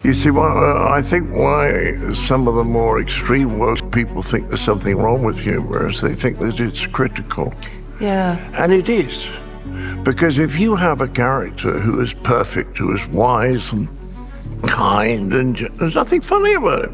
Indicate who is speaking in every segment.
Speaker 1: You see, I think why some of the more extreme works people think there's something wrong with humor is they think that it's critical.
Speaker 2: Yeah.
Speaker 1: And it is. Because if you have a character who is perfect, who is wise and kind, and there's nothing funny about it.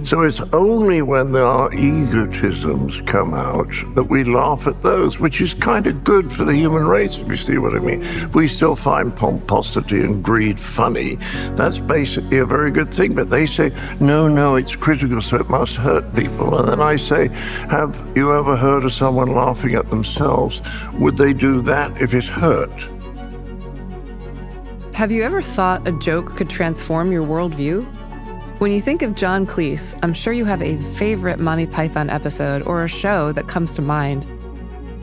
Speaker 1: So it's only when our egotisms come out that we laugh at those, which is kind of good for the human race, if you see what I mean. We still find pomposity and greed funny. That's basically a very good thing. But they say, no, it's critical, so it must hurt people. And then I say, have you ever heard of someone laughing at themselves? Would they do that if it hurt?
Speaker 2: Have you ever thought a joke could transform your worldview? When you think of John Cleese, I'm sure you have a favorite Monty Python episode or a show that comes to mind.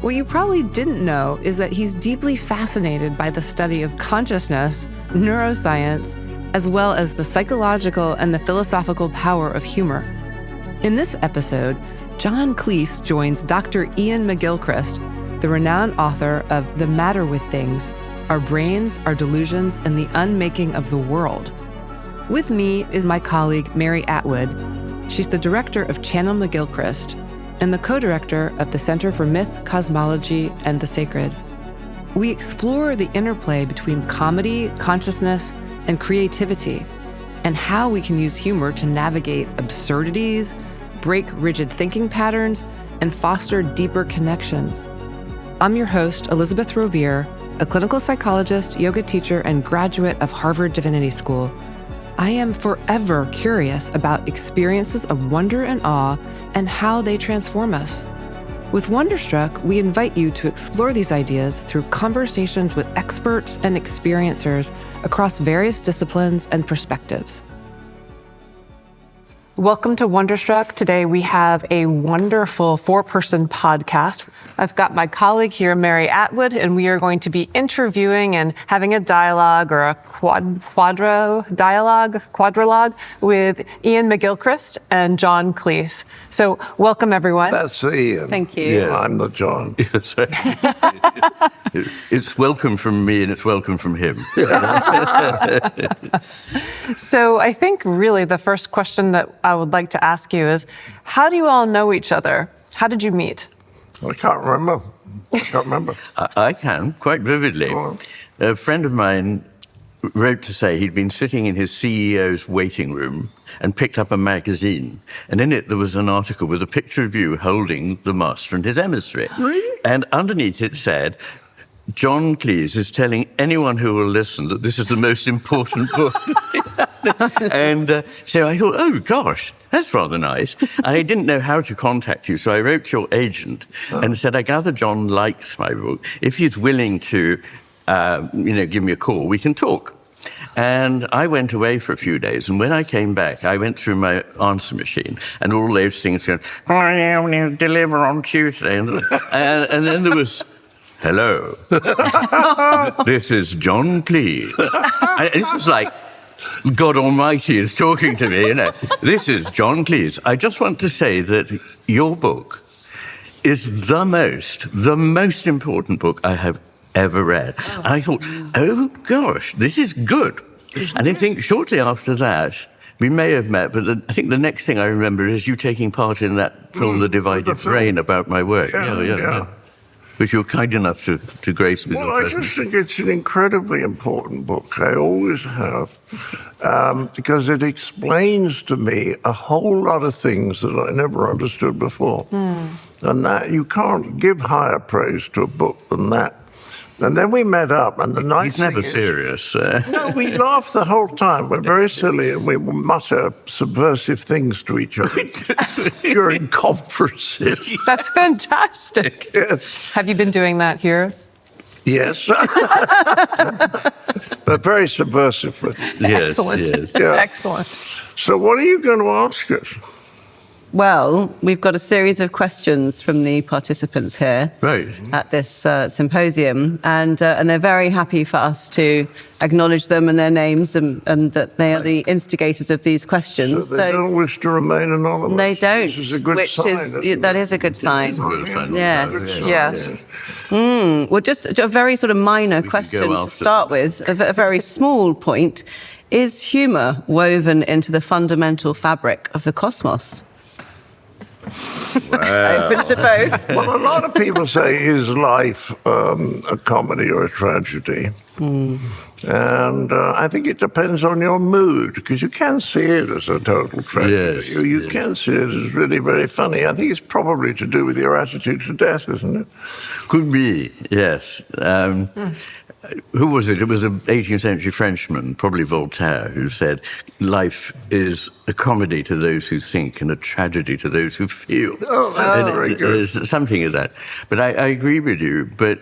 Speaker 2: What you probably didn't know is that he's deeply fascinated by the study of consciousness, neuroscience, as well as the psychological and the philosophical power of humor. In this episode, John Cleese joins Dr. Iain McGilchrist, the renowned author of The Matter with Things, Our Brains, Our Delusions, and the Unmaking of the World. With me is my colleague, Mary Attwood. She's the director of Channel McGilchrist and the co-director of the Center for Myth, Cosmology, and the Sacred. We explore the interplay between comedy, consciousness, and creativity, and how we can use humor to navigate absurdities, break rigid thinking patterns, and foster deeper connections. I'm your host, Elizabeth Rovere, a clinical psychologist, yoga teacher, and graduate of Harvard Divinity School. I am forever curious about experiences of wonder and awe and how they transform us. With Wonderstruck, we invite you to explore these ideas through conversations with experts and experiencers across various disciplines and perspectives. Welcome to Wonderstruck. Today we have a wonderful 4-person podcast. I've got my colleague here, Mary Attwood, and we are going to be interviewing and having a dialogue or a quadrologue with Iain McGilchrist and John Cleese. So welcome, everyone.
Speaker 1: That's Iain.
Speaker 2: Thank you.
Speaker 1: Yeah, I'm the John.
Speaker 3: Yes. It's welcome from me and it's welcome from him.
Speaker 2: So I think really the first question that I would like to ask you is, how do you all know each other? How did you meet?
Speaker 1: I can't remember.
Speaker 3: I can, quite vividly. A friend of mine wrote to say he'd been sitting in his CEO's waiting room and picked up a magazine. And in it, there was an article with a picture of you holding the master and his emissary.
Speaker 1: Really?
Speaker 3: And underneath it said, John Cleese is telling anyone who will listen that this is the most important book. And so I thought, oh, gosh, that's rather nice. And I didn't know how to contact you, so I wrote to your agent and said, I gather John likes my book. If he's willing to, give me a call, we can talk. And I went away for a few days, and when I came back, I went through my answer machine, and all those things going, deliver on Tuesday. And then there was... Hello, this is John Cleese. This was like God Almighty is talking to me, This is John Cleese. I just want to say that your book is the most important book I have ever read. And I thought, oh gosh, this is good. And I think shortly after that, we may have met, but I think the next thing I remember is you taking part in that film, The Divided Brain, about my work. Yeah. Which you're kind enough to grace with.
Speaker 1: Well, I just think it's an incredibly important book. I always have, because it explains to me a whole lot of things that I never understood before. And that you can't give higher praise to a book than that. And then we met up, and the nice
Speaker 3: He's never
Speaker 1: thing is,
Speaker 3: serious.
Speaker 1: No, we laugh the whole time. We're very silly, and we mutter subversive things to each other during conferences.
Speaker 2: That's fantastic.
Speaker 1: Yes.
Speaker 2: Have you been doing that here?
Speaker 1: Yes. But very subversively.
Speaker 3: Yes,
Speaker 2: Excellent.
Speaker 3: yes.
Speaker 1: Yeah.
Speaker 2: Excellent.
Speaker 1: So what are you going to ask us?
Speaker 4: Well, we've got a series of questions from the participants here at this symposium, and they're very happy for us to acknowledge them and their names and that they are the instigators of these questions.
Speaker 1: So they don't wish to remain anonymous.
Speaker 4: They don't,
Speaker 1: Which is a good sign.
Speaker 4: that is a good sign.
Speaker 3: It is a good sign.
Speaker 4: Yes.
Speaker 2: Yes.
Speaker 4: Well, just a very sort of minor question to start with, a very small point. Is humour woven into the fundamental fabric of the cosmos?
Speaker 1: Well,
Speaker 4: Open to both.
Speaker 1: well, a lot of people say, is life a comedy or a tragedy? And I think it depends on your mood, because you can see it as a total tragedy.
Speaker 3: Yes,
Speaker 1: You can see it as really very funny. I think it's probably to do with your attitude to death, isn't it?
Speaker 3: Could be, yes. Who was it? It was an 18th century Frenchman, probably Voltaire, who said, life is a comedy to those who think and a tragedy to those who feel.
Speaker 1: Oh, that's very good.
Speaker 3: There's something of that. But I agree with you. But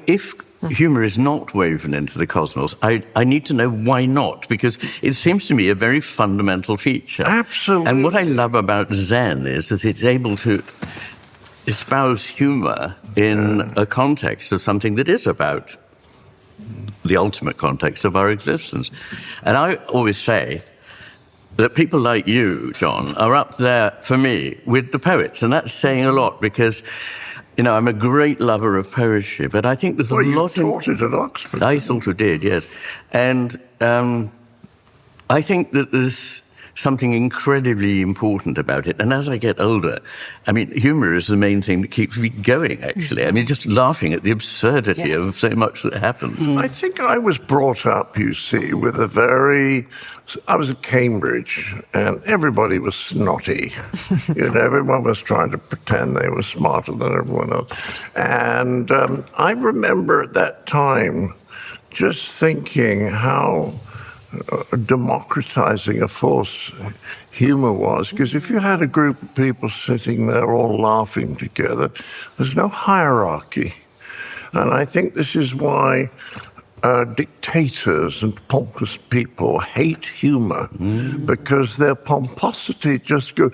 Speaker 3: if humour is not woven into the cosmos, I need to know why not, because it seems to me a very fundamental feature.
Speaker 1: Absolutely.
Speaker 3: And what I love about Zen is that it's able to espouse humour in a context of something that is about the ultimate context of our existence. And I always say that people like you, John, are up there, for me, with the poets. And that's saying a lot, because, you know, I'm a great lover of poetry, but I think there's a lot
Speaker 1: you taught it at Oxford.
Speaker 3: I sort of did, yes. And I think that there's something incredibly important about it. And as I get older, I mean, humour is the main thing that keeps me going, actually. I mean, just laughing at the absurdity of so much that happens.
Speaker 1: I think I was brought up, you see, with I was at Cambridge, and everybody was snotty. You know, everyone was trying to pretend they were smarter than everyone else. And I remember at that time just thinking how democratizing a force humor was, because if you had a group of people sitting there all laughing together, there's no hierarchy. And I think this is why dictators and pompous people hate humor, because their pomposity just goes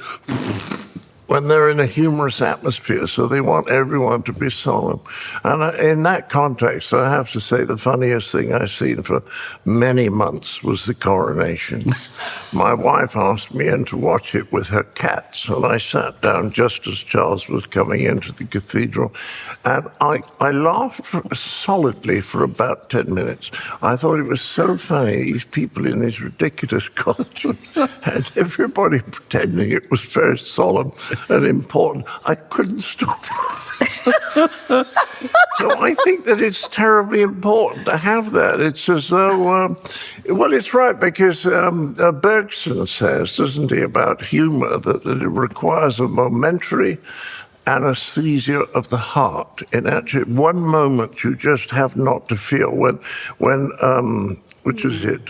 Speaker 1: when they're in a humorous atmosphere, so they want everyone to be solemn. And in that context, I have to say the funniest thing I've seen for many months was the coronation. My wife asked me in to watch it with her cats, and I sat down just as Charles was coming into the cathedral, and I laughed solidly for about 10 minutes. I thought it was so funny, these people in these ridiculous costumes, and everybody pretending it was very solemn and important. I couldn't stop. So I think that it's terribly important to have that. It's as though, well, it's right, because Bergson says, doesn't he, about humor, that it requires a momentary anesthesia of the heart. In actually one moment you just have not to feel. When which is it?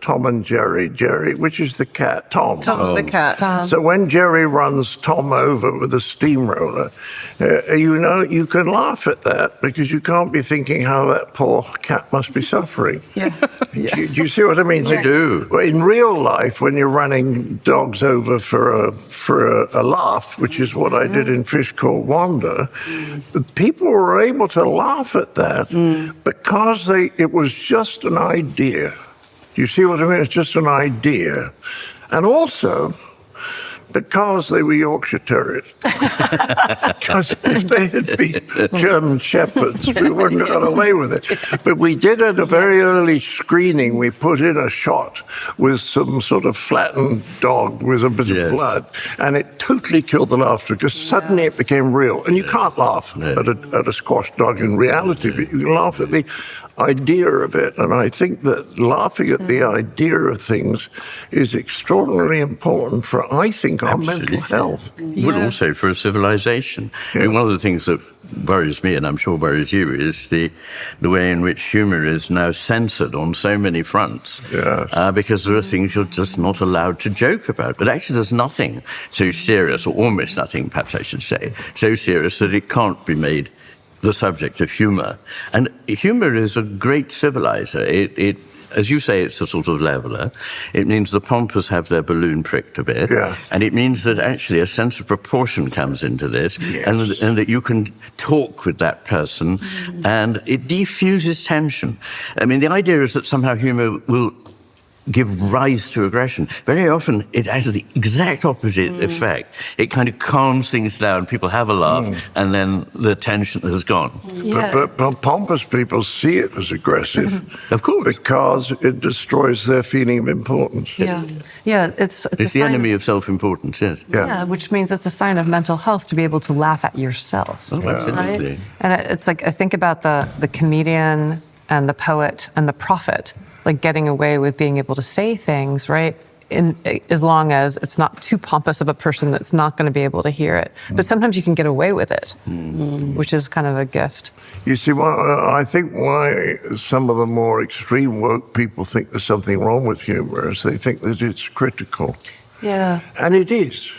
Speaker 1: Tom and Jerry. Jerry, which is the cat? Tom.
Speaker 4: Tom's the cat. Tom.
Speaker 1: So when Jerry runs Tom over with a steamroller, you know, you can laugh at that, because you can't be thinking how that poor cat must be suffering.
Speaker 2: Yeah.
Speaker 1: Do you see what I mean?
Speaker 3: I do.
Speaker 1: In real life, when you're running dogs over for a laugh, which is what I did in Fish Called Wanda, people were able to laugh at that because it was just an idea. Do you see what I mean? It's just an idea. And also, because they were Yorkshire Terriers. Because if they had been German Shepherds, we wouldn't have got away with it. But we did, at a very early screening, we put in a shot with some sort of flattened dog with a bit of blood, and it totally killed the laughter, because suddenly it became real. And you can't laugh at a squashed dog in reality, but you can laugh at the idea of it. And I think that laughing at the idea of things is extraordinarily important for, I think, our mental health.
Speaker 3: But also for a civilization. I mean, one of the things that worries me, and I'm sure worries you, is the way in which humour is now censored on so many fronts. Because there are things you're just not allowed to joke about. But actually there's nothing so serious, or almost nothing, perhaps I should say, so serious that it can't be made the subject of humour. And humour is a great civilizer. It as you say, it's a sort of leveller. It means the pompous have their balloon pricked a bit. And it means that actually a sense of proportion comes into this, and that you can talk with that person, and it defuses tension. I mean, the idea is that somehow humour will give rise to aggression. Very often it has the exact opposite effect. It kind of calms things down, people have a laugh, and then the tension has gone.
Speaker 1: Yeah. But pompous people see it as aggressive.
Speaker 3: Of course.
Speaker 1: Because it destroys their feeling of importance.
Speaker 2: Yeah. Yeah, it's
Speaker 3: the enemy of self-importance, yes.
Speaker 2: Yeah, which means it's a sign of mental health to be able to laugh at yourself.
Speaker 3: Oh, absolutely.
Speaker 2: Right? And it's like, I think about the comedian and the poet and the prophet, like getting away with being able to say things, right? As long as it's not too pompous of a person that's not going to be able to hear it. But sometimes you can get away with it, which is kind of a gift.
Speaker 1: You see, I think why some of the more extreme woke people think there's something wrong with humor is they think that it's critical.
Speaker 2: Yeah.
Speaker 1: And it is.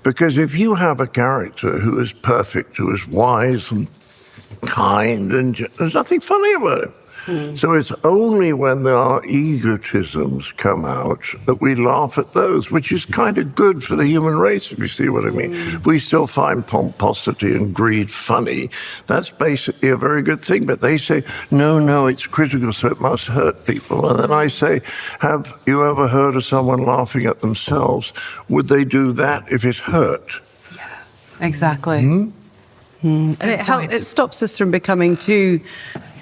Speaker 1: Because if you have a character who is perfect, who is wise and kind, and there's nothing funny about him. So it's only when our egotisms come out that we laugh at those, which is kind of good for the human race, if you see what I mean. We still find pomposity and greed funny. That's basically a very good thing. But they say, no, it's critical, so it must hurt people. And then I say, have you ever heard of someone laughing at themselves? Would they do that if it hurt?
Speaker 2: Yeah, exactly.
Speaker 4: And it stops us from becoming too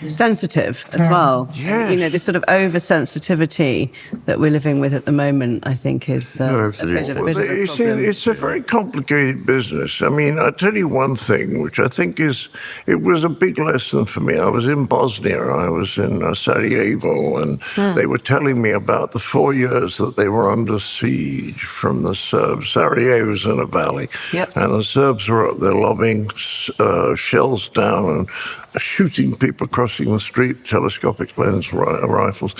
Speaker 4: sensitive as well.
Speaker 1: Yes.
Speaker 4: You know, this sort of oversensitivity that we're living with at the moment, I think, is a bit of a
Speaker 1: You see,
Speaker 4: problem.
Speaker 1: it's a very complicated business. I mean, I'll tell you one thing, which I think it was a big lesson for me. I was in Bosnia, I was in Sarajevo, and they were telling me about the 4 years that they were under siege from the Serbs. Sarajevo's in a valley, and the Serbs were up there lobbing shells down and shooting people crossing the street, telescopic lens rifles.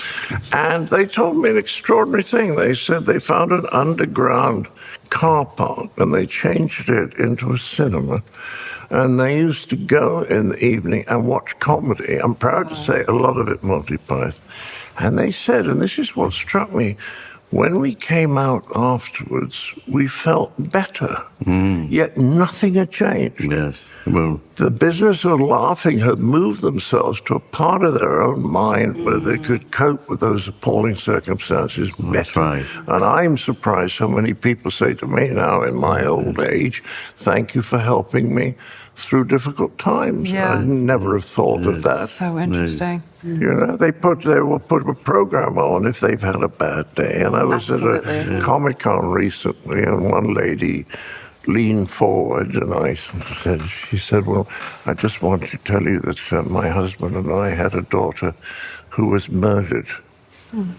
Speaker 1: And they told me an extraordinary thing. They said they found an underground car park and they changed it into a cinema. And they used to go in the evening and watch comedy. I'm proud to say a lot of it Monty Python. And they said, and this is what struck me, when we came out afterwards, we felt better, yet nothing had changed.
Speaker 3: Yes. Well,
Speaker 1: the business of laughing had moved themselves to a part of their own mind where they could cope with those appalling circumstances better.
Speaker 3: That's right.
Speaker 1: And I'm surprised so many people say to me now in my old age, thank you for helping me through difficult times.
Speaker 2: Yeah.
Speaker 1: I'd never have thought of that.
Speaker 2: So interesting.
Speaker 1: You know, they will put a program on if they've had a bad day. And I was at a Comic-Con recently, and one lady leaned forward, and she said, well, I just want to tell you that my husband and I had a daughter who was murdered. And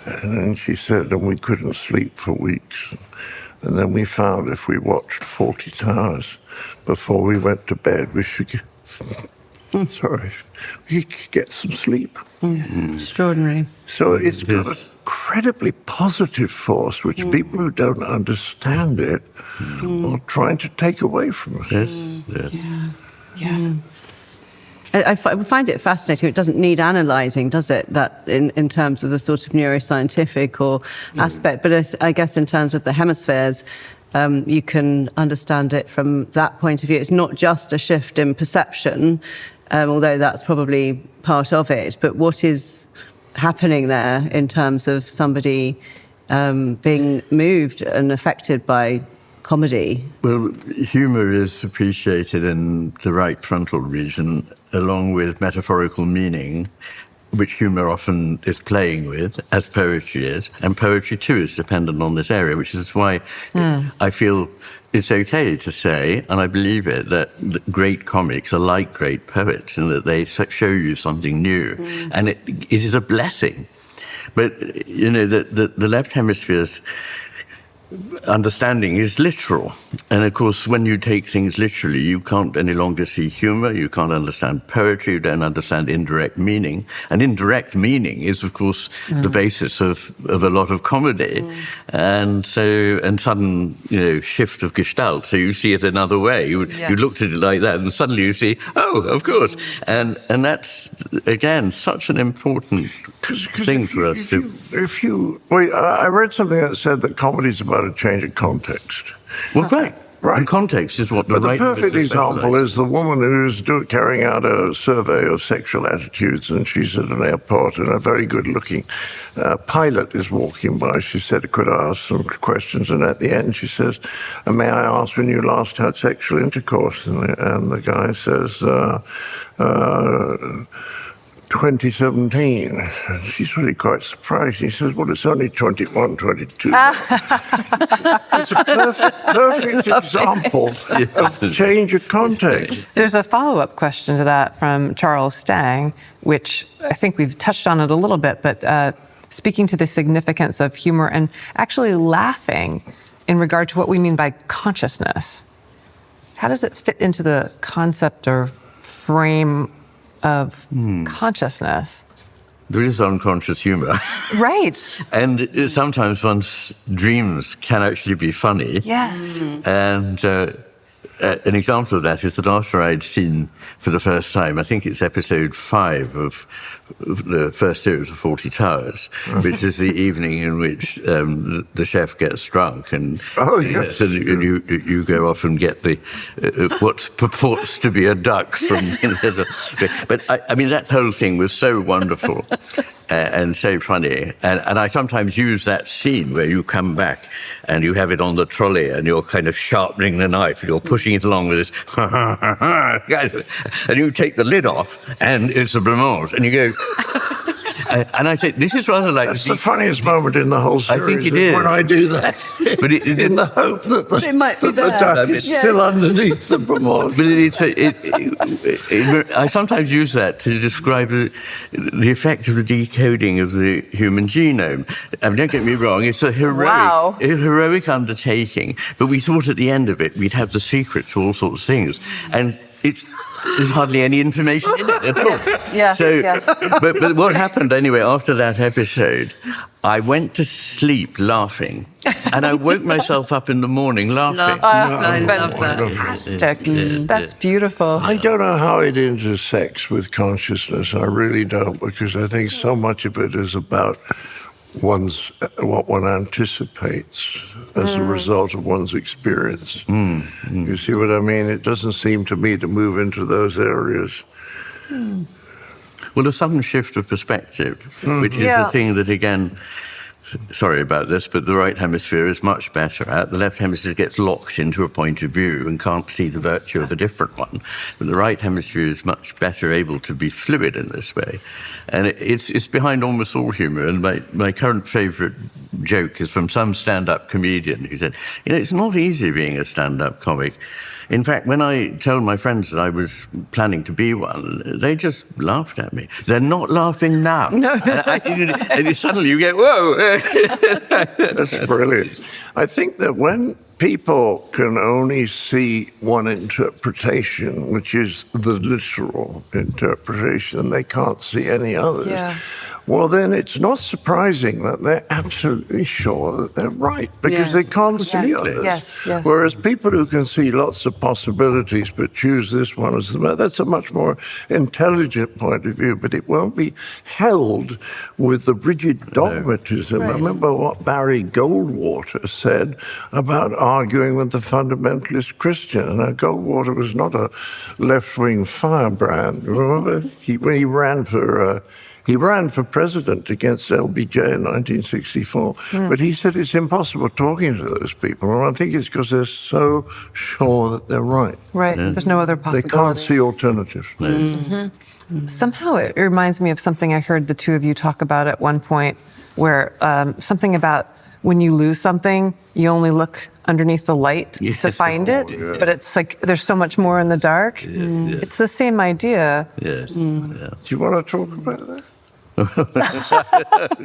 Speaker 1: then she said, and we couldn't sleep for weeks. And then we found if we watched Fawlty Towers before we went to bed, we should get... we could get some sleep.
Speaker 4: Extraordinary.
Speaker 1: So it's got an incredibly positive force, which people who don't understand it are trying to take away from us.
Speaker 3: Yes.
Speaker 2: Yeah.
Speaker 4: I find it fascinating. It doesn't need analysing, does it? That in terms of the sort of neuroscientific or aspect, but I guess in terms of the hemispheres, you can understand it from that point of view. It's not just a shift in perception, although that's probably part of it. But what is happening there in terms of somebody being moved and affected by comedy?
Speaker 3: Well, humour is appreciated in the right frontal region, along with metaphorical meaning, which humour often is playing with, as poetry is. And poetry, too, is dependent on this area, which is why I feel it's okay to say, and I believe it, that great comics are like great poets in that they show you something new. And it is a blessing. But, you know, the left hemisphere's understanding is literal. And of course, when you take things literally, you can't any longer see humor, you can't understand poetry, you don't understand indirect meaning. And indirect meaning is, of course, the basis of a lot of comedy. And sudden, shift of gestalt. So you see it another way. You looked at it like that, and suddenly you see, oh, of course. And that's, again, such an important thing for us to...
Speaker 1: I read something that said that comedy is about a change of context.
Speaker 3: Well, great.
Speaker 1: Right.
Speaker 3: And context is what the
Speaker 1: But the
Speaker 3: right
Speaker 1: perfect
Speaker 3: is
Speaker 1: example is the woman who's carrying out a survey of sexual attitudes, and she's at an airport, and a very good-looking pilot is walking by. She said, could I ask some questions? And at the end, she says, may I ask when you last had sexual intercourse? And the guy says, 2017. And she's really quite surprised. He says, well, it's only 21, 22. It's a perfect example of change of context.
Speaker 2: There's a follow-up question to that from Charles Stang, which I think we've touched on it a little bit, but speaking to the significance of humor and actually laughing in regard to what we mean by consciousness. How does it fit into the concept or frame of consciousness?
Speaker 3: There is unconscious humor.
Speaker 2: Right.
Speaker 3: And sometimes one's dreams can actually be funny.
Speaker 2: Yes.
Speaker 3: And an example of that is that after I'd seen for the first time, I think it's episode 5 of the first series of Fawlty Towers, which is the evening in which the chef gets drunk, and so you go off and get the what purports to be a duck from. But I mean, that whole thing was so wonderful. And so funny. And I sometimes use that scene where you come back and you have it on the trolley and you're kind of sharpening the knife and you're pushing it along with this, and you take the lid off and it's a blancmange and you go, and I say, this is rather like...
Speaker 1: That's the funniest moment in the whole series.
Speaker 3: I think it is.
Speaker 1: When I do that.
Speaker 3: But
Speaker 1: in the hope that
Speaker 4: it might be
Speaker 1: the duck is still underneath the blancmange.
Speaker 3: But I sometimes use that to describe the effect of the decoding of the human genome. I mean, don't get me wrong, it's a heroic undertaking, but we thought at the end of it we'd have the secret to all sorts of things. And there's hardly any information in it at all.
Speaker 2: Yes.
Speaker 3: But what happened anyway after that episode, I went to sleep laughing, and I woke myself up in the morning laughing.
Speaker 4: I love that.
Speaker 2: Fantastic. That's beautiful.
Speaker 1: I don't know how it intersects with consciousness. I really don't, because I think so much of it is about what one anticipates as a result of one's experience. You see what I mean? It doesn't seem to me to move into those areas.
Speaker 3: Well, a sudden shift of perspective, which is the thing that, again, sorry about this, but the right hemisphere is much better at. The left hemisphere gets locked into a point of view and can't see the virtue of a different one. But the right hemisphere is much better able to be fluid in this way. And it's behind almost all humor. And my current favourite joke is from some stand-up comedian who said, it's not easy being a stand-up comic. In fact, when I told my friends that I was planning to be one, they just laughed at me. They're not laughing now. No. And suddenly you go, whoa.
Speaker 1: That's brilliant. I think that when people can only see one interpretation, which is the literal interpretation, they can't see any others. Yeah. Well, then it's not surprising that they're absolutely sure that they're right, because they can't see others.
Speaker 2: Yes.
Speaker 1: Whereas people who can see lots of possibilities but choose this one as the best, that's a much more intelligent point of view, but it won't be held with the rigid dogmatism. Right. Remember what Barry Goldwater said about arguing with the fundamentalist Christian. And Goldwater was not a left-wing firebrand. Remember? When he ran for... He ran for president against LBJ in 1964, but he said it's impossible talking to those people. And I think it's because they're so sure that they're right.
Speaker 2: Right, there's no other possibility.
Speaker 1: They can't see alternatives.
Speaker 2: Somehow it reminds me of something I heard the two of you talk about at one point, where something about when you lose something, you only look underneath the light to find it, but it's like there's so much more in the dark. It's the same idea.
Speaker 1: Yes. Do you want to talk about that?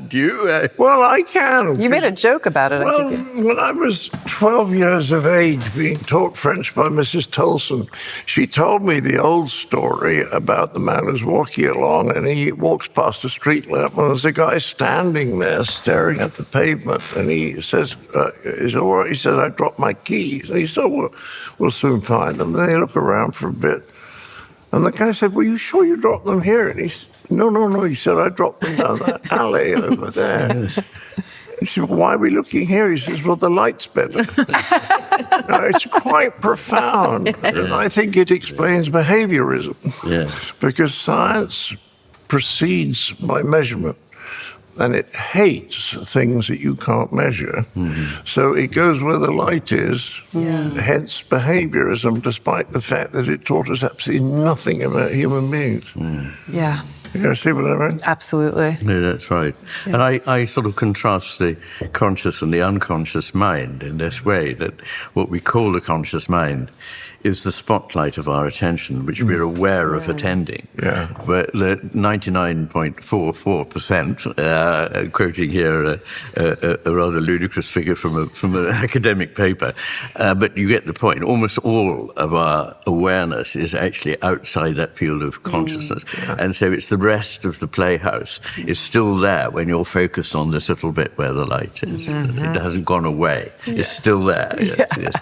Speaker 3: Do you?
Speaker 1: Well, I can.
Speaker 2: You made a joke about it,
Speaker 1: Well,
Speaker 2: I think.
Speaker 1: when I was 12 years of age, being taught French by Mrs. Tolson, she told me the old story about the man who's walking along, and he walks past a street lamp, and there's a guy standing there staring at the pavement, and he says, is it all right? He says, I dropped my keys. And he said, we'll soon find them. And they look around for a bit. And the guy said, well, you sure you dropped them here? And he said, no. He said, I dropped them down that alley over there. And she said, well, why are we looking here? He says, well, the light's better. It's quite profound. Yes. And I think it explains behaviorism.
Speaker 3: Yes.
Speaker 1: Because science proceeds by measurement. And it hates things that you can't measure. Mm-hmm. So it goes where the light is, hence behaviorism, despite the fact that it taught us absolutely nothing about human beings.
Speaker 3: Mm.
Speaker 2: Yeah.
Speaker 1: You see what I mean?
Speaker 2: Absolutely.
Speaker 3: Yeah, that's right. Yeah. And I sort of contrast the conscious and the unconscious mind in this way, that what we call the conscious mind is the spotlight of our attention, which we're aware of attending.
Speaker 1: Yeah.
Speaker 3: But the 99.44%, quoting here a rather ludicrous figure from an academic paper, but you get the point. Almost all of our awareness is actually outside that field of consciousness. Yeah. And so it's the rest of the playhouse is still there when you're focused on this little bit where the light is. Mm-hmm. It hasn't gone away. Yeah. It's still there. Yeah. Yes.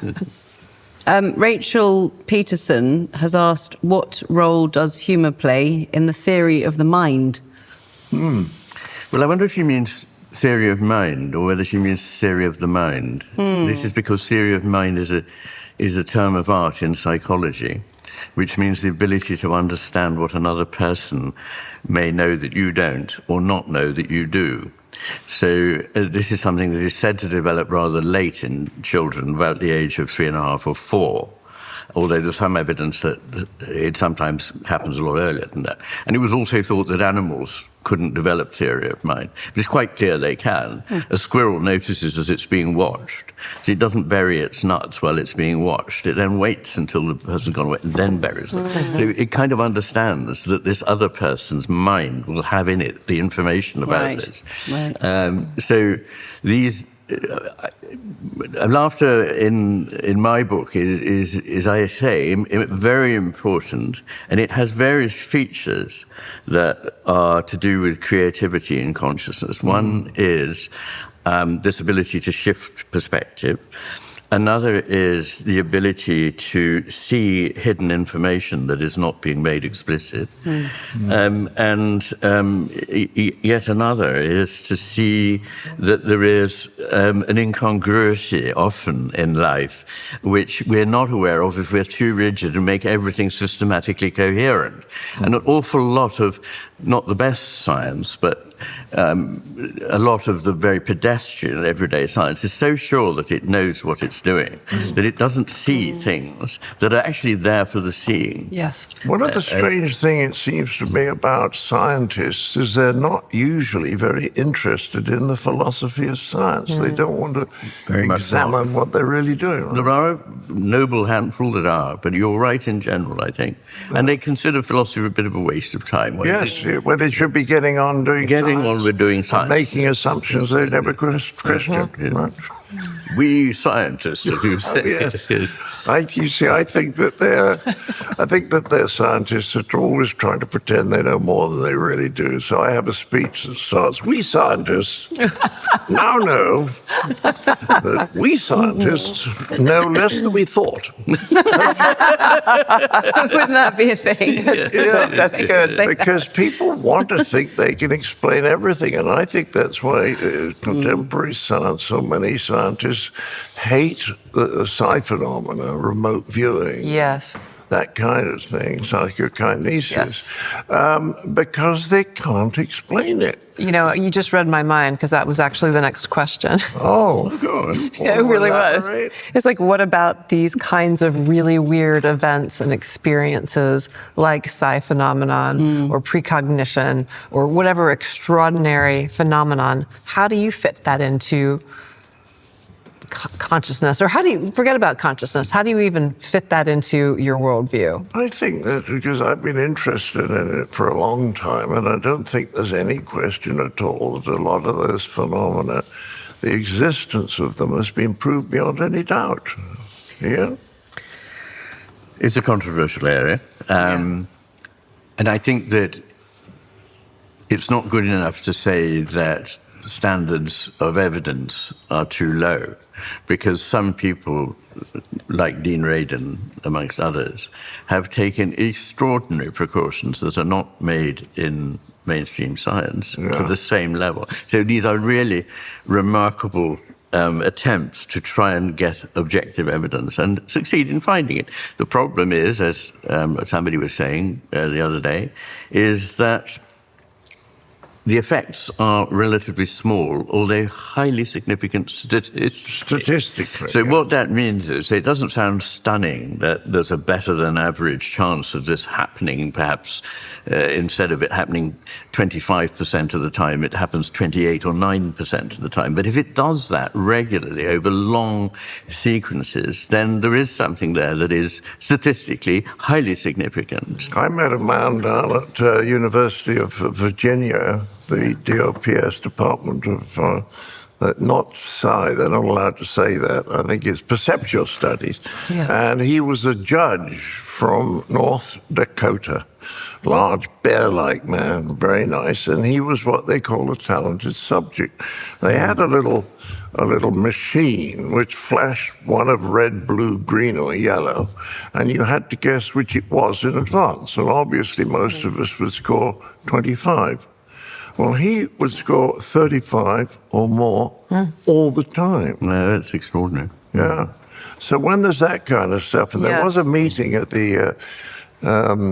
Speaker 4: Rachel Peterson has asked, what role does humour play in the theory of the mind?
Speaker 3: Well, I wonder if she means theory of mind or whether she means theory of the mind. This is because theory of mind is a term of art in psychology, which means the ability to understand what another person may know that you don't or not know that you do. So this is something that is said to develop rather late in children, about the age of 3.5 or 4, although there's some evidence that it sometimes happens a lot earlier than that. And it was also thought that animals couldn't develop theory of mind. But it's quite clear they can. A squirrel notices as it's being watched. So it doesn't bury its nuts while it's being watched. It then waits until the person's gone away and then buries them. So it kind of understands that this other person's mind will have in it the information about this. Right. So these... laughter in my book is, I say, very important, and it has various features that are to do with creativity and consciousness. One is this ability to shift perspective. Another is the ability to see hidden information that is not being made explicit. Yet another is to see that there is an incongruity often in life which we're not aware of if we're too rigid and make everything systematically coherent. And an awful lot of, not the best science, but a lot of the very pedestrian everyday science is so sure that it knows what it's doing that it doesn't see things that are actually there for the seeing.
Speaker 2: Yes.
Speaker 1: One of the strange things, it seems to me, about scientists is they're not usually very interested in the philosophy of science. They don't want to examine what they're really doing. Right?
Speaker 3: There are a noble handful that are, but you're right in general, I think. And they consider philosophy a bit of a waste of time.
Speaker 1: Yes, where they should be getting on doing science, making assumptions they never question. Right?
Speaker 3: We scientists, as you say.
Speaker 1: Yes. I think that they're scientists that are always trying to pretend they know more than they really do. So I have a speech that starts, "We scientists now know that we scientists know less than we thought."
Speaker 4: Wouldn't that be a thing? That's good.
Speaker 1: Because people want to think they can explain everything, and I think that's why contemporary science, so many scientists hate the psi phenomena, remote viewing.
Speaker 2: Yes.
Speaker 1: That kind of thing, psychokinesis, because they can't explain it.
Speaker 2: You know, you just read my mind, because that was actually the next question.
Speaker 1: Oh, good.
Speaker 2: Yeah, it really was. It's like, what about these kinds of really weird events and experiences like psi phenomenon or precognition or whatever extraordinary phenomenon? How do you fit that into consciousness? Or how do you, forget about consciousness, how do you even fit that into your worldview?
Speaker 1: I think that because I've been interested in it for a long time, and I don't think there's any question at all that a lot of those phenomena, the existence of them has been proved beyond any doubt. Yeah?
Speaker 3: It's a controversial area. And I think that it's not good enough to say that standards of evidence are too low, because some people, like Dean Radin, amongst others, have taken extraordinary precautions that are not made in mainstream science to the same level. So these are really remarkable attempts to try and get objective evidence and succeed in finding it. The problem is, as somebody was saying the other day, is that the effects are relatively small, although highly significant statistically. So what that means is it doesn't sound stunning that there's a better than average chance of this happening. Perhaps instead of it happening 25% of the time, it happens 28 or 9% of the time. But if it does that regularly over long sequences, then there is something there that is statistically highly significant.
Speaker 1: I met a man down at University of Virginia, the DOPS Department of, not Psi, they're not allowed to say that. I think it's perceptual studies. Yeah. And he was a judge from North Dakota, large bear-like man, very nice. And he was what they call a talented subject. They had a little machine which flashed one of red, blue, green, or yellow, and you had to guess which it was in advance. And obviously most of us would score 25. Well, he would score 35 or more all the time.
Speaker 3: No, that's extraordinary.
Speaker 1: Yeah. So when there's that kind of stuff, and there was a meeting at the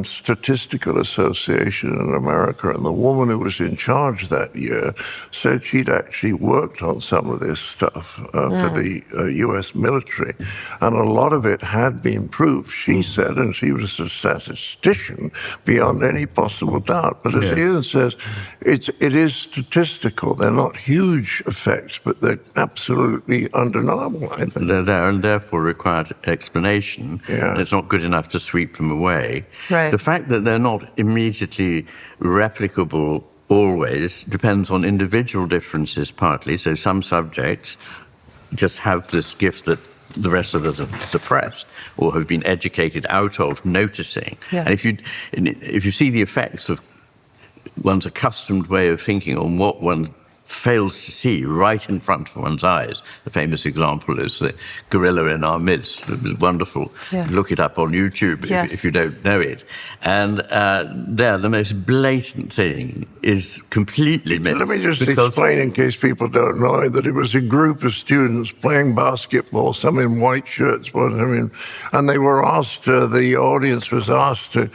Speaker 1: Statistical Association in America, and the woman who was in charge that year said she'd actually worked on some of this stuff for the US military, and a lot of it had been proved, she said, and she was a statistician beyond any possible doubt. But as Iain says, it is statistical. They're not huge effects, but they're absolutely undeniable, I think.
Speaker 3: They're there and therefore require explanation. It's not good enough to sweep them away.
Speaker 2: Right.
Speaker 3: The fact that they're not immediately replicable always depends on individual differences partly. So some subjects just have this gift that the rest of us have suppressed or have been educated out of noticing. And if you see the effects of one's accustomed way of thinking on what one fails to see right in front of one's eyes. The famous example is the gorilla in our midst. It was wonderful. Look it up on YouTube if you don't know it. And there, the most blatant thing is completely missed.
Speaker 1: Let me just explain, in case people don't know, that it was a group of students playing basketball, some in white shirts, and they were asked, the audience was asked to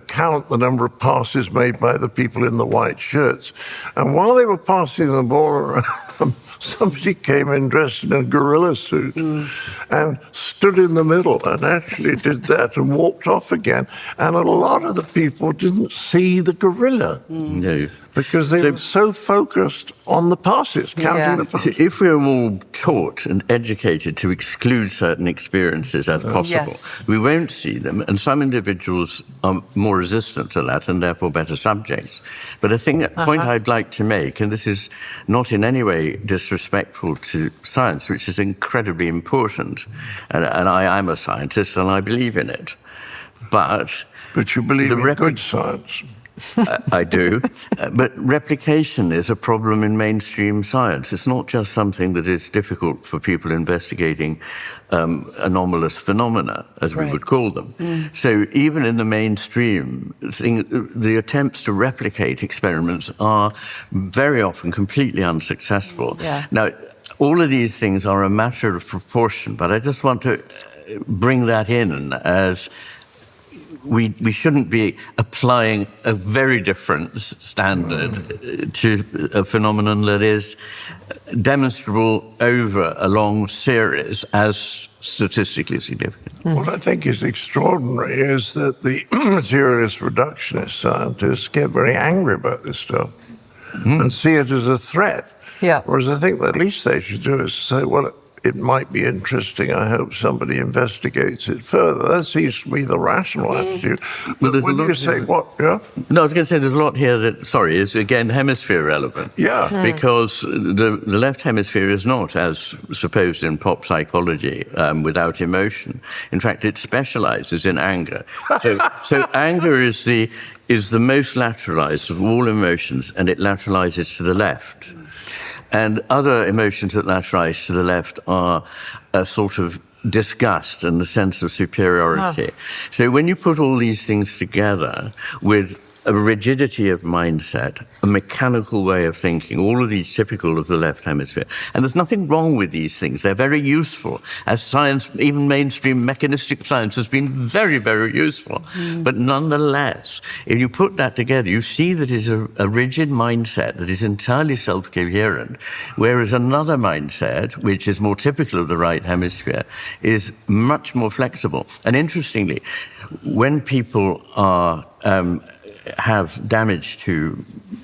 Speaker 1: count the number of passes made by the people in the white shirts. And while they were passing the ball around, somebody came in dressed in a gorilla suit and stood in the middle and actually did that and walked off again. And a lot of the people didn't see the gorilla.
Speaker 3: No.
Speaker 1: Because they were so focused on the passes, counting the passes.
Speaker 3: If we're all taught and educated to exclude certain experiences as possible, we won't see them, and some individuals are more resistant to that and therefore better subjects. But a point I'd like to make, and this is not in any way disrespectful to science, which is incredibly important, and I'm a scientist and I believe in it, but
Speaker 1: you believe in good science.
Speaker 3: I do. But replication is a problem in mainstream science. It's not just something that is difficult for people investigating anomalous phenomena, as we would call them. So even in the mainstream thing, the attempts to replicate experiments are very often completely unsuccessful. Now, all of these things are a matter of proportion, but I just want to bring that in as we shouldn't be applying a very different standard to a phenomenon that is demonstrable over a long series as statistically significant.
Speaker 1: What I think is extraordinary is that the materialist reductionist scientists get very angry about this stuff and see it as a threat. Whereas I think the least they should do is say, well, it might be interesting. I hope somebody investigates it further. That seems to be the rational attitude.
Speaker 3: Well,
Speaker 1: but when you say what? Yeah?
Speaker 3: No, I was going to say there's a lot here that, is again hemisphere relevant. Because the left hemisphere is not, as supposed in pop psychology, without emotion. In fact, it specializes in anger. So anger is the most lateralized of all emotions, and it lateralizes to the left. And other emotions that lateralize to the left are a sort of disgust and the sense of superiority. So when you put all these things together with a rigidity of mindset, a mechanical way of thinking, all of these typical of the left hemisphere. And there's nothing wrong with these things. They're very useful. As science, even mainstream mechanistic science, has been very, very useful. But nonetheless, if you put that together, you see that it's a rigid mindset that is entirely self-coherent, whereas another mindset, which is more typical of the right hemisphere, is much more flexible. And interestingly, when people have damage to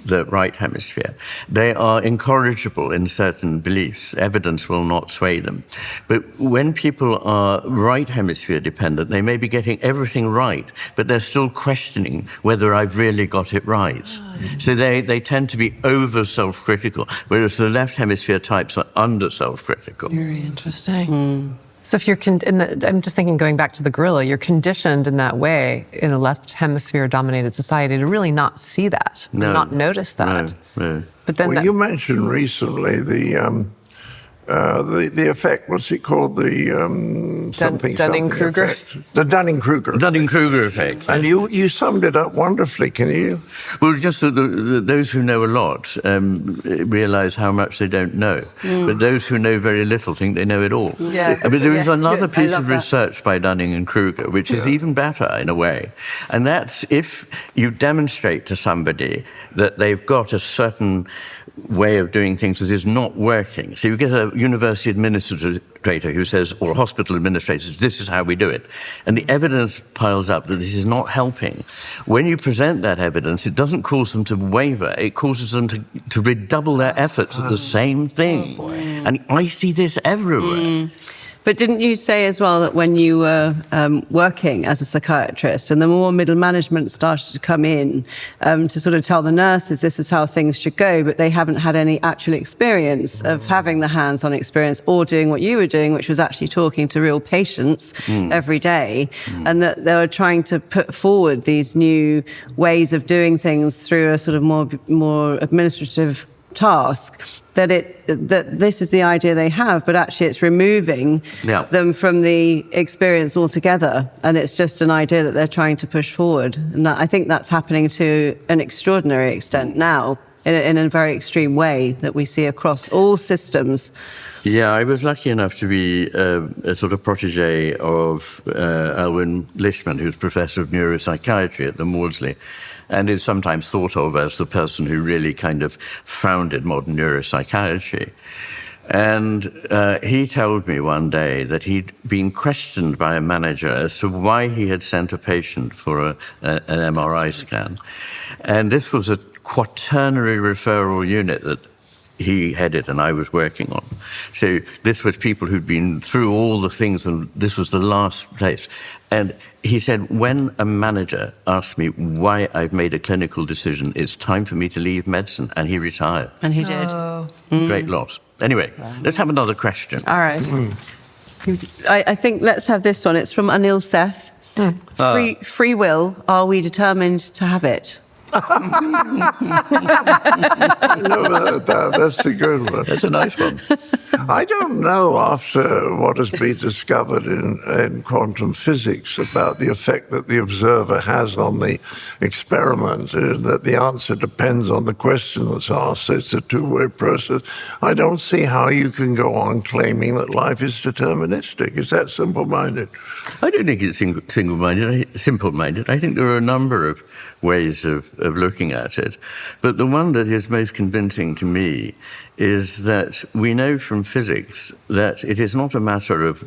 Speaker 3: the right hemisphere, they are incorrigible in certain beliefs. Evidence will not sway them. But when people are right hemisphere dependent, they may be getting everything right, but they're still questioning whether I've really got it right. So they tend to be over self-critical, whereas the left hemisphere types are under self-critical.
Speaker 2: Very interesting. So if you're, I'm just thinking, going back to the gorilla, you're conditioned in that way in a left hemisphere dominated society to really not see that, not notice that.
Speaker 3: No.
Speaker 2: But then
Speaker 1: you mentioned recently the effect, what's it called? The
Speaker 2: Dunning-Kruger?
Speaker 1: Effect. The Dunning-Kruger.
Speaker 3: Dunning-Kruger effect.
Speaker 1: And you summed it up wonderfully, can you?
Speaker 3: Well, just that those who know a lot realize how much they don't know. But those who know very little think they know it all.
Speaker 2: Yeah.
Speaker 3: But there is another
Speaker 2: good.
Speaker 3: piece of research by Dunning and Kruger, which is even better in a way. And that's if you demonstrate to somebody that they've got a certain way of doing things that is not working. So you get a university administrator who says, or a hospital administrator says, this is how we do it. And the evidence piles up that this is not helping. When you present that evidence, it doesn't cause them to waver. It causes them to redouble their efforts at the same thing. And I see this everywhere.
Speaker 4: But didn't you say as well that when you were working as a psychiatrist and the more middle management started to come in to sort of tell the nurses this is how things should go, but they haven't had any actual experience of having the hands-on experience or doing what you were doing, which was actually talking to real patients every day, and that they were trying to put forward these new ways of doing things through a sort of more administrative task, that this is the idea they have, but actually it's removing them from the experience altogether, and it's just an idea that they're trying to push forward. And I think that's happening to an extraordinary extent now, in a very extreme way that we see across all systems.
Speaker 3: Yeah, I was lucky enough to be a sort of protege of Alwyn Lishman, who's professor of neuropsychiatry at the Maudsley, and is sometimes thought of as the person who really kind of founded modern neuropsychiatry. And he told me one day that he'd been questioned by a manager as to why he had sent a patient for an MRI scan. And this was a quaternary referral unit that he headed and I was working on. So this was people who'd been through all the things, and this was the last place. And he said, when a manager asks me why I've made a clinical decision, it's time for me to leave medicine, and he retired.
Speaker 4: And he did.
Speaker 3: Great loss. Anyway, let's have another question.
Speaker 2: All right.
Speaker 4: I think let's have this one. It's from Anil Seth. Free will, are we determined to have it?
Speaker 1: That's a good one.
Speaker 3: That's a nice one.
Speaker 1: I don't know, after what has been discovered in quantum physics about the effect that the observer has on the experiment, that the answer depends on the question that's asked. So it's a two-way process. I don't see how you can go on claiming that life is deterministic. Is that simple-minded?
Speaker 3: I don't think it's simple-minded. I think there are a number of ways of looking at it. But the one that is most convincing to me is that we know from physics that it is not a matter of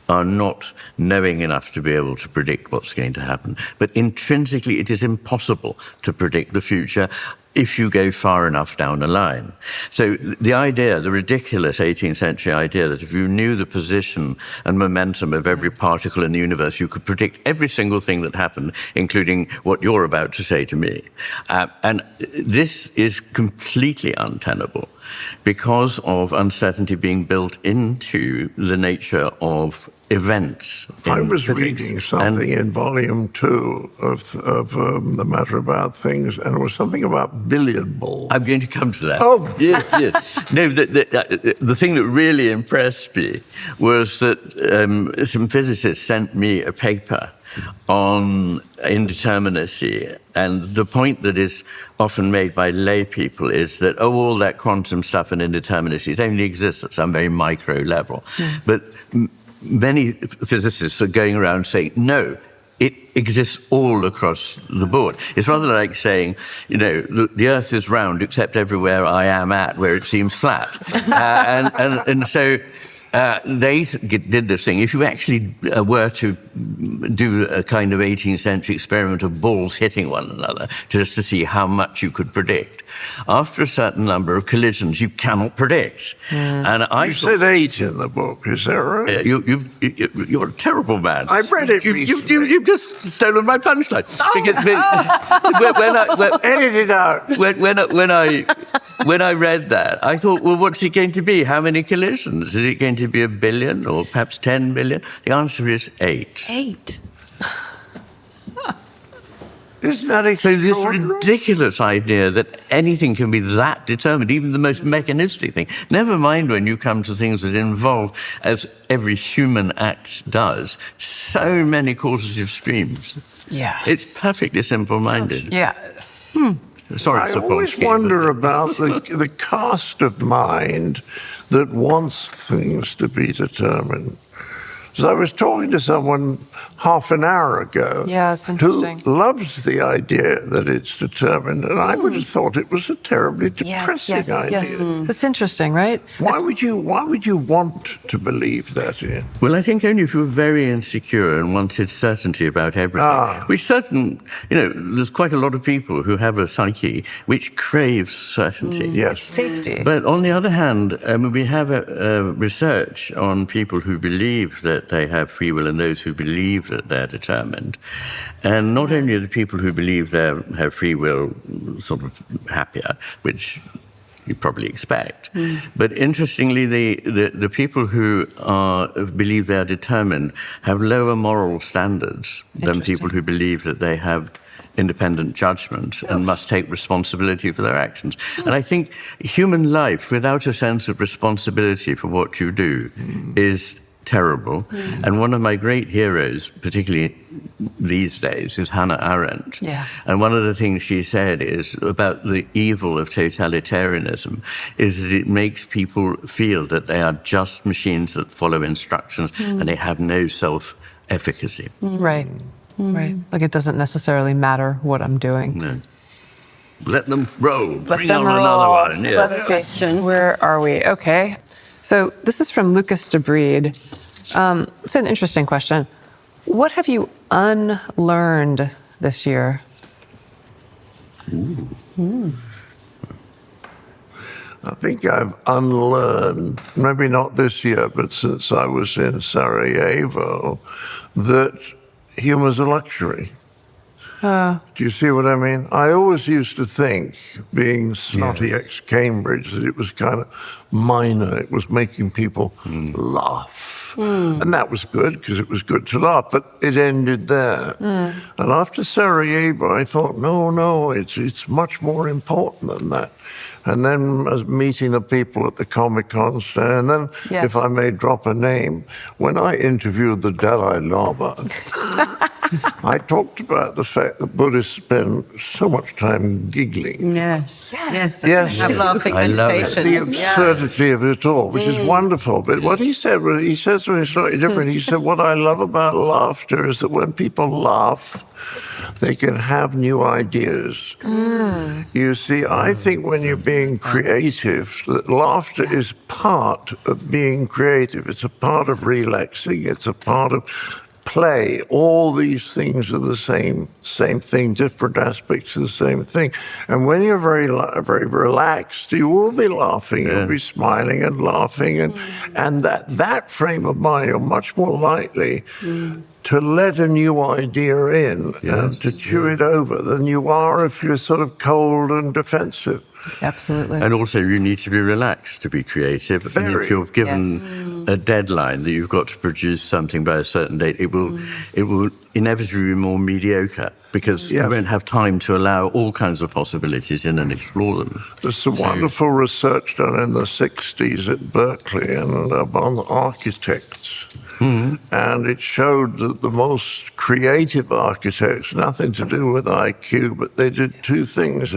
Speaker 3: our not knowing enough to be able to predict what's going to happen, but intrinsically it is impossible to predict the future if you go far enough down the line. So the idea, the ridiculous 18th century idea that if you knew the position and momentum of every particle in the universe, you could predict every single thing that happened, including what you're about to say to me. And this is completely untenable. because of uncertainty being built into the nature of events.
Speaker 1: I was reading something in volume 2 of The Matter About Things, and it was something about billiard balls.
Speaker 3: I'm going to come to that.
Speaker 1: Oh,
Speaker 3: yes. No, the thing that really impressed me was that some physicists sent me a paper on indeterminacy, and the point that is often made by lay people is that, all that quantum stuff and indeterminacy, it only exists at some very micro level. But many physicists are going around saying, no, it exists all across the board. It's rather like saying, the Earth is round except everywhere I am at where it seems flat. And so they did this thing. If you actually were to do a kind of 18th century experiment of balls hitting one another just to see how much you could predict, after a certain number of collisions, you cannot predict. And
Speaker 1: you said 8 in the book, is that right?
Speaker 3: You're a terrible man.
Speaker 1: I've read it recently.
Speaker 3: You've just stolen my punchline.
Speaker 1: Edit it out.
Speaker 3: When I read that, I thought, well, what's it going to be? How many collisions? Is it going to be 1 billion or perhaps 10 billion? The answer is 8.
Speaker 4: 8.
Speaker 1: Isn't that
Speaker 3: extraordinary? So this ridiculous idea that anything can be that determined, even the most mechanistic thing, never mind when you come to things that involve, as every human act does, so many causative streams.
Speaker 2: Yeah.
Speaker 3: It's perfectly simple-minded.
Speaker 2: Yeah.
Speaker 3: Sorry,
Speaker 1: I always wonder about the cast of mind that wants things to be determined. So I was talking to someone half an hour ago who loves the idea that it's determined, and I would have thought it was a terribly depressing idea.
Speaker 2: Yes. That's interesting, right?
Speaker 1: Why would you want to believe that, Ian?
Speaker 3: Well, I think only if you were very insecure and wanted certainty about everything. Which there's quite a lot of people who have a psyche which craves certainty.
Speaker 1: Yes.
Speaker 2: Safety.
Speaker 3: But on the other hand, we have research on people who believe that they have free will and those who believe that they're determined. And not only are the people who believe they have free will sort of happier, which you probably expect, but interestingly, the people who believe they are determined have lower moral standards than people who believe that they have independent judgment and must take responsibility for their actions. And I think human life without a sense of responsibility for what you do is terrible. And one of my great heroes, particularly these days, is Hannah Arendt.
Speaker 2: Yeah.
Speaker 3: And one of the things she said is about the evil of totalitarianism is that it makes people feel that they are just machines that follow instructions and they have no self-efficacy.
Speaker 2: Right. Right. Like it doesn't necessarily matter what I'm doing.
Speaker 3: No. Let them roll. Bring
Speaker 2: them
Speaker 3: on
Speaker 2: roll.
Speaker 3: another one. Yeah.
Speaker 2: Let's see. Where are we? Okay. So this is from Lucas DeBreed. It's an interesting question. What have you unlearned this year?
Speaker 1: I think I've unlearned, maybe not this year, but since I was in Sarajevo, that humor's a luxury. Do you see what I mean? I always used to think, being snotty ex-Cambridge, that it was kind of minor. It was making people laugh. And that was good, because it was good to laugh, but it ended there. And after Sarajevo, I thought, no, it's much more important than that. And then as meeting the people at the Comic-Con stand, and then, if I may drop a name, when I interviewed the Dalai Lama, I talked about the fact that Buddhists spend so much time giggling.
Speaker 4: Yes.
Speaker 3: I
Speaker 4: Laughing meditation.
Speaker 1: The absurdity of it all, which is wonderful. But what he said was, he says something slightly different. He said, what I love about laughter is that when people laugh, they can have new ideas. You see, I think when you're being creative, that laughter is part of being creative. It's a part of relaxing. It's a part of play. All these things are the same thing, different aspects of the same thing. And when you're very relaxed, you will be laughing. You'll be smiling and laughing. And that frame of mind, you're much more likely to let a new idea in and to chew it over than you are if you're sort of cold and defensive.
Speaker 2: Absolutely.
Speaker 3: And also, you need to be relaxed to be creative.
Speaker 1: Very.
Speaker 3: And if you're given a deadline that you've got to produce something by a certain date, it will inevitably be more mediocre, because you won't have time to allow all kinds of possibilities in and explore them.
Speaker 1: There's some wonderful research done in the 60s at Berkeley and on architects. And it showed that the most creative architects, nothing to do with IQ, but they did two things.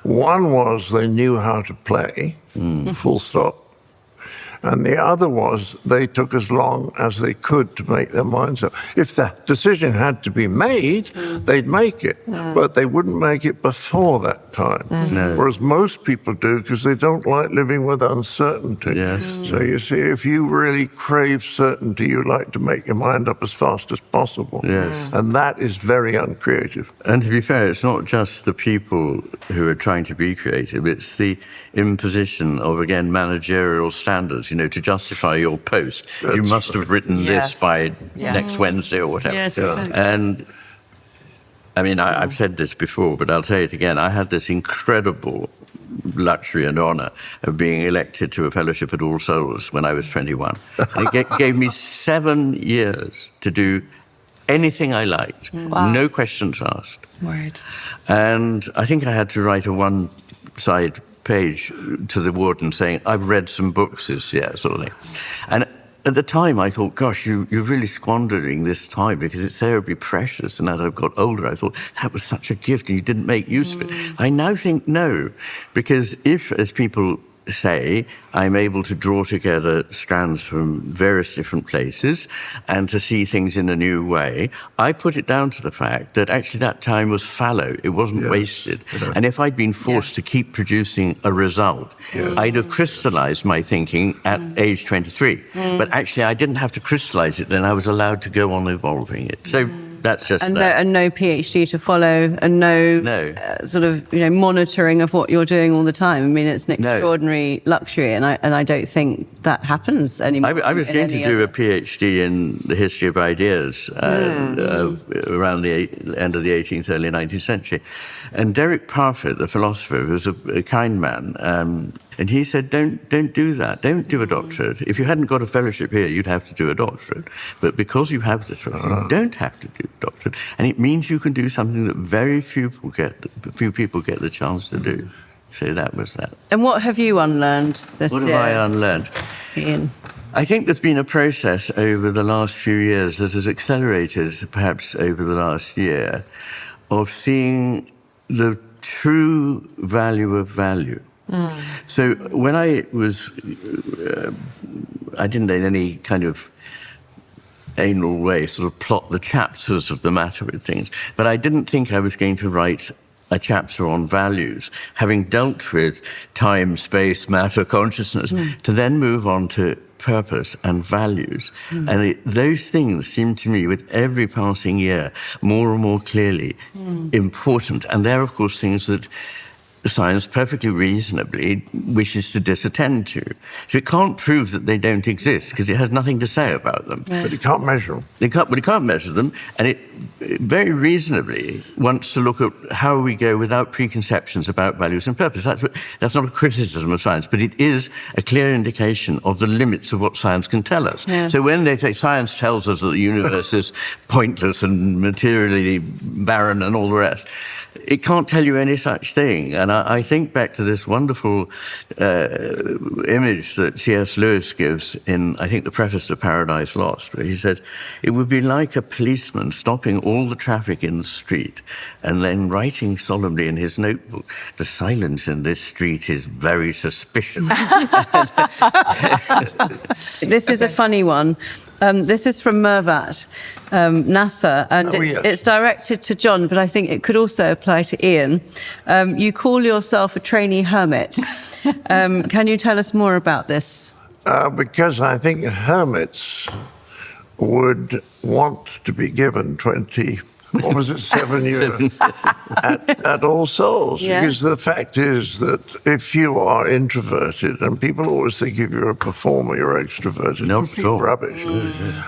Speaker 1: One was they knew how to play, full stop. And the other was they took as long as they could to make their minds up. If that decision had to be made, they'd make it, but they wouldn't make it before that time.
Speaker 3: No.
Speaker 1: Whereas most people do, because they don't like living with uncertainty.
Speaker 3: Yes.
Speaker 1: So you see, if you really crave certainty, you like to make your mind up as fast as possible.
Speaker 3: Yes.
Speaker 1: And that is very uncreative.
Speaker 3: And to be fair, it's not just the people who are trying to be creative, it's the imposition of, again, managerial standards. You know, to justify your post, you must have written this by next Wednesday or whatever.
Speaker 4: Yes, exactly.
Speaker 3: And I mean, I've said this before, but I'll say it again. I had this incredible luxury and honor of being elected to a fellowship at All Souls when I was 21. And it gave me 7 years to do anything I liked, no questions asked.
Speaker 2: Word.
Speaker 3: And I think I had to write a one-side page to the warden saying, I've read some books this year, sort of thing. And at the time, I thought, gosh, you're really squandering this time because it's terribly precious. And as I've got older, I thought, that was such a gift and you didn't make use of it. I now think no, because if, as people say, I'm able to draw together strands from various different places and to see things in a new way, I put it down to the fact that actually that time was fallow. It wasn't wasted. And if I'd been forced to keep producing a result, I'd have crystallized my thinking at age 23. But actually, I didn't have to crystallize it then. I was allowed to go on evolving it. So that's just
Speaker 4: and no PhD to follow, and no. Sort of monitoring of what you're doing all the time. I mean, it's an extraordinary luxury, and I don't think that happens anymore.
Speaker 3: I was going to do a PhD in the history of ideas around the end of the 18th, early 19th century, and Derek Parfit, the philosopher, who was a kind man. And he said, don't do that. Don't do a doctorate. If you hadn't got a fellowship here, you'd have to do a doctorate. But because you have this fellowship, you don't have to do a doctorate. And it means you can do something that very few people get the chance to do. So that was that.
Speaker 4: And what have you unlearned this year?
Speaker 3: What have I unlearned?
Speaker 4: Iain?
Speaker 3: I think there's been a process over the last few years that has accelerated, perhaps over the last year, of seeing the true value of value. So when I was, I didn't in any kind of anal way sort of plot the chapters of the matter with things, but I didn't think I was going to write a chapter on values, having dealt with time, space, matter, consciousness, to then move on to purpose and values. And those things seem to me, with every passing year, more and more clearly important. And they're, of course, things that science perfectly reasonably wishes to disattend to. So it can't prove that they don't exist because it has nothing to say about them.
Speaker 1: But it can't measure them.
Speaker 3: It can't measure them, and it very reasonably wants to look at how we go without preconceptions about values and purpose. That's not a criticism of science, but it is a clear indication of the limits of what science can tell us. So when they say science tells us that the universe is pointless and materially barren and all the rest, it can't tell you any such thing. And I think back to this wonderful image that C.S. Lewis gives in, I think, the preface to Paradise Lost, where he says, it would be like a policeman stopping all the traffic in the street and then writing solemnly in his notebook, the silence in this street is very suspicious.
Speaker 4: This is a funny one. This is from Mervat, NASA, and it's directed to John, but I think it could also apply to Iain. You call yourself a trainee hermit. Can you tell us more about this?
Speaker 1: Because I think hermits would want to be given 20, What was it, 7 years? at All Souls.
Speaker 4: Yes.
Speaker 1: Because the fact is that if you are introverted, and people always think if you're a performer, you're extroverted.
Speaker 3: No,
Speaker 1: Complete
Speaker 3: sure.
Speaker 1: rubbish.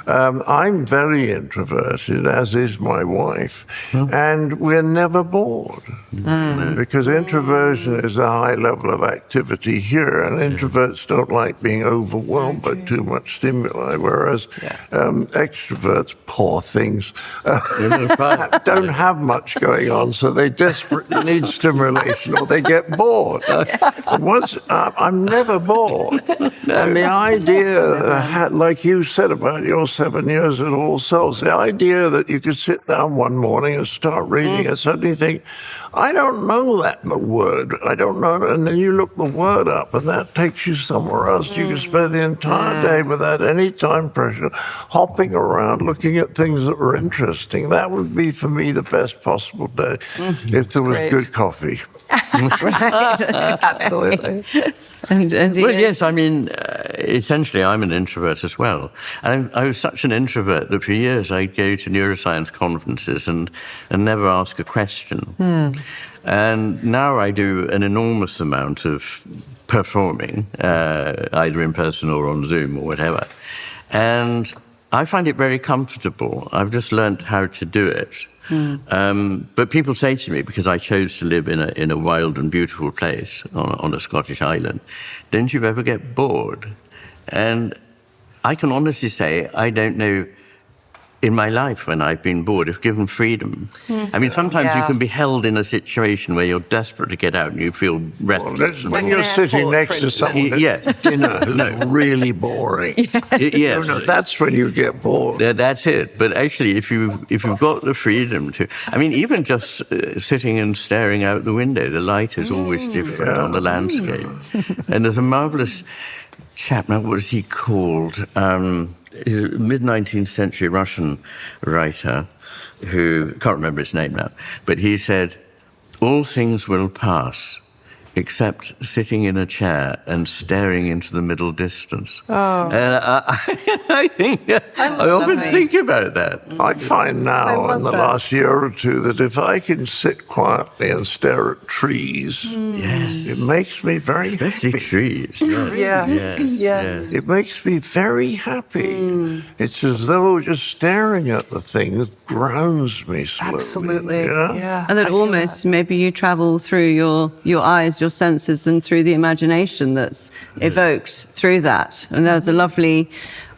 Speaker 1: I'm very introverted, as is my wife, and we're never bored. Because introversion is a high level of activity here, and introverts don't like being overwhelmed by too much stimuli, whereas extroverts, poor things, don't have much going on, so they desperately need stimulation or they get bored. I'm never bored. And the idea, like you said about your 7 years at All Souls, the idea that you could sit down one morning and start reading and suddenly think, I don't know that word. I don't know. And then you look the word up and that takes you somewhere else. You can spend the entire day without any time pressure, hopping around, looking at things that were interesting. That would be, for me, the best possible day if there was good coffee.
Speaker 2: Absolutely.
Speaker 4: And
Speaker 3: well, yes, I mean, essentially, I'm an introvert as well. And I was such an introvert that for years I'd go to neuroscience conferences and never ask a question. And now I do an enormous amount of performing, either in person or on Zoom or whatever. And I find it very comfortable. I've just learned how to do it. But people say to me, because I chose to live in a wild and beautiful place on a Scottish island, don't you ever get bored? And I can honestly say I don't know in my life when I've been bored, if given freedom. I mean, sometimes you can be held in a situation where you're desperate to get out and you feel restless.
Speaker 1: When you're sitting next to someone at dinner who's really boring.
Speaker 3: Yes.
Speaker 1: No, that's when you get bored.
Speaker 3: That's it. But actually, if you've got the freedom to, I mean, even just sitting and staring out the window, the light is always different on the landscape. And there's a marvelous chap, now what is he called? He's a mid-19th century Russian writer who, can't remember his name now, but he said, all things will pass except sitting in a chair and staring into the middle distance. And I think, I often think about that.
Speaker 1: I find now in the last year or two that if I can sit quietly and stare at trees, it makes me very
Speaker 3: Especially
Speaker 1: happy.
Speaker 3: trees.
Speaker 2: Yes.
Speaker 1: It makes me very happy. It's as though just staring at the thing grounds me slowly.
Speaker 2: Absolutely.
Speaker 1: Yeah?
Speaker 4: And that almost maybe you travel through your eyes, your senses, and through the imagination that's evoked through that. And there was a lovely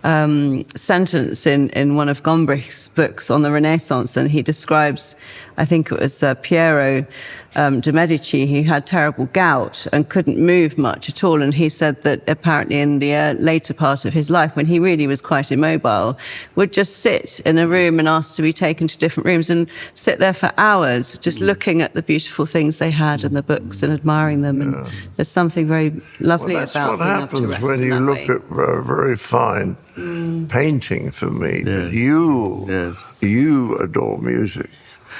Speaker 4: sentence in one of Gombrich's books on the Renaissance, and he describes, I think it was Piero de' Medici, who had terrible gout and couldn't move much at all. And he said that apparently in the later part of his life, when he really was quite immobile, would just sit in a room and ask to be taken to different rooms and sit there for hours, just looking at the beautiful things they had in the books and admiring them. And there's something very lovely
Speaker 1: That's
Speaker 4: about
Speaker 1: what
Speaker 4: being able to
Speaker 1: happens
Speaker 4: rest
Speaker 1: when
Speaker 4: in
Speaker 1: you
Speaker 4: that
Speaker 1: look
Speaker 4: way.
Speaker 1: at very fine painting for me. You adore music.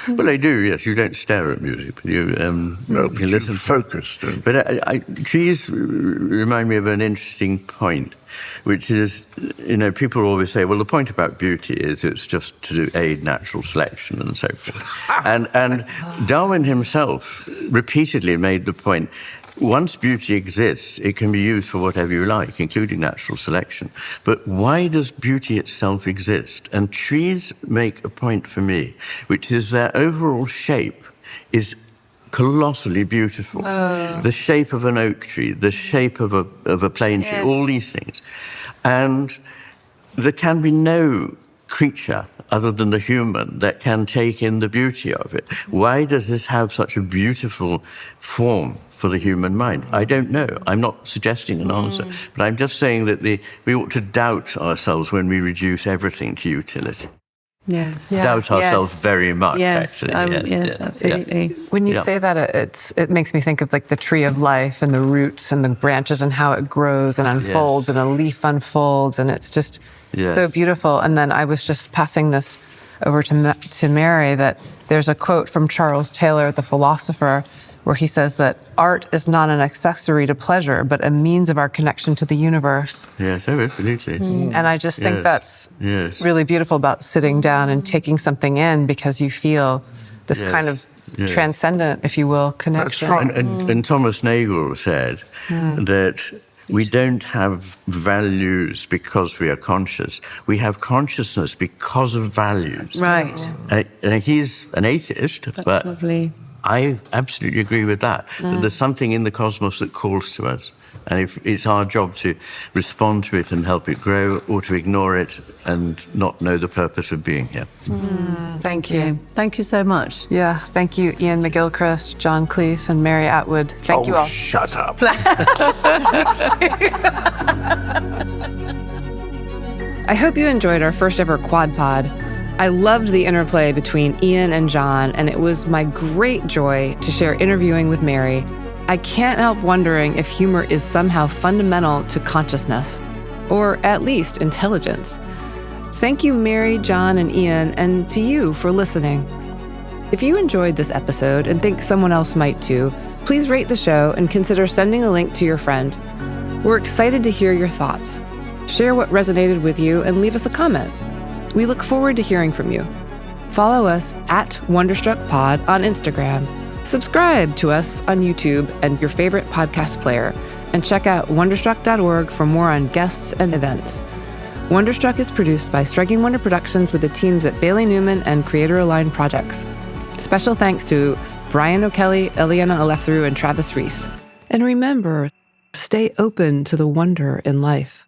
Speaker 3: Well, I do, yes. You don't stare at music, but you listen.
Speaker 1: Focused.
Speaker 3: But trees remind me of an interesting point, which is, people always say, well, the point about beauty is it's just to aid natural selection and so forth. And Darwin himself repeatedly made the point, once beauty exists, it can be used for whatever you like, including natural selection. But why does beauty itself exist? And trees make a point for me, which is their overall shape is colossally beautiful. The shape of an oak tree, the shape of a plane tree, all these things. And there can be no creature other than the human that can take in the beauty of it. Why does this have such a beautiful form for the human mind? I don't know. I'm not suggesting an answer, but I'm just saying that we ought to doubt ourselves when we reduce everything to utility.
Speaker 4: Yes.
Speaker 3: Doubt ourselves very much, actually.
Speaker 4: Absolutely.
Speaker 2: When you say that, it makes me think of like the tree of life and the roots and the branches and how it grows and unfolds and a leaf unfolds, and it's just so beautiful. And then I was just passing this over to Mary, that there's a quote from Charles Taylor, the philosopher, where he says that art is not an accessory to pleasure, but a means of our connection to the universe.
Speaker 3: Yes, absolutely.
Speaker 2: And I just think that's really beautiful about sitting down and taking something in, because you feel this kind of transcendent, if you will, connection.
Speaker 1: That's right.
Speaker 3: And Thomas Nagel said that we don't have values because we are conscious. We have consciousness because of values.
Speaker 4: Right.
Speaker 3: And he's an atheist,
Speaker 4: That's
Speaker 3: but
Speaker 4: lovely.
Speaker 3: I absolutely agree with that. That there's something in the cosmos that calls to us. And if it's our job to respond to it and help it grow, or to ignore it and not know the purpose of being here.
Speaker 2: Thank you.
Speaker 4: Thank you so much.
Speaker 2: Yeah, thank you, Iain McGilchrist, John Cleese, and Mary Attwood. Thank you all.
Speaker 1: Shut up.
Speaker 2: I hope you enjoyed our first ever Quad Pod. I loved the interplay between Iain and John, and it was my great joy to share interviewing with Mary. I can't help wondering if humor is somehow fundamental to consciousness, or at least intelligence. Thank you, Mary, John, and Iain, and to you for listening. If you enjoyed this episode and think someone else might too, please rate the show and consider sending a link to your friend. We're excited to hear your thoughts. Share what resonated with you and leave us a comment. We look forward to hearing from you. Follow us at Wonderstruck Pod on Instagram. Subscribe to us on YouTube and your favorite podcast player, and check out wonderstruck.org for more on guests and events. Wonderstruck is produced by Striking Wonder Productions with the teams at Bailey Newman and Creator Aligned Projects. Special thanks to Brian O'Kelly, Eliana Alefthru, and Travis Reese. And remember, stay open to the wonder in life.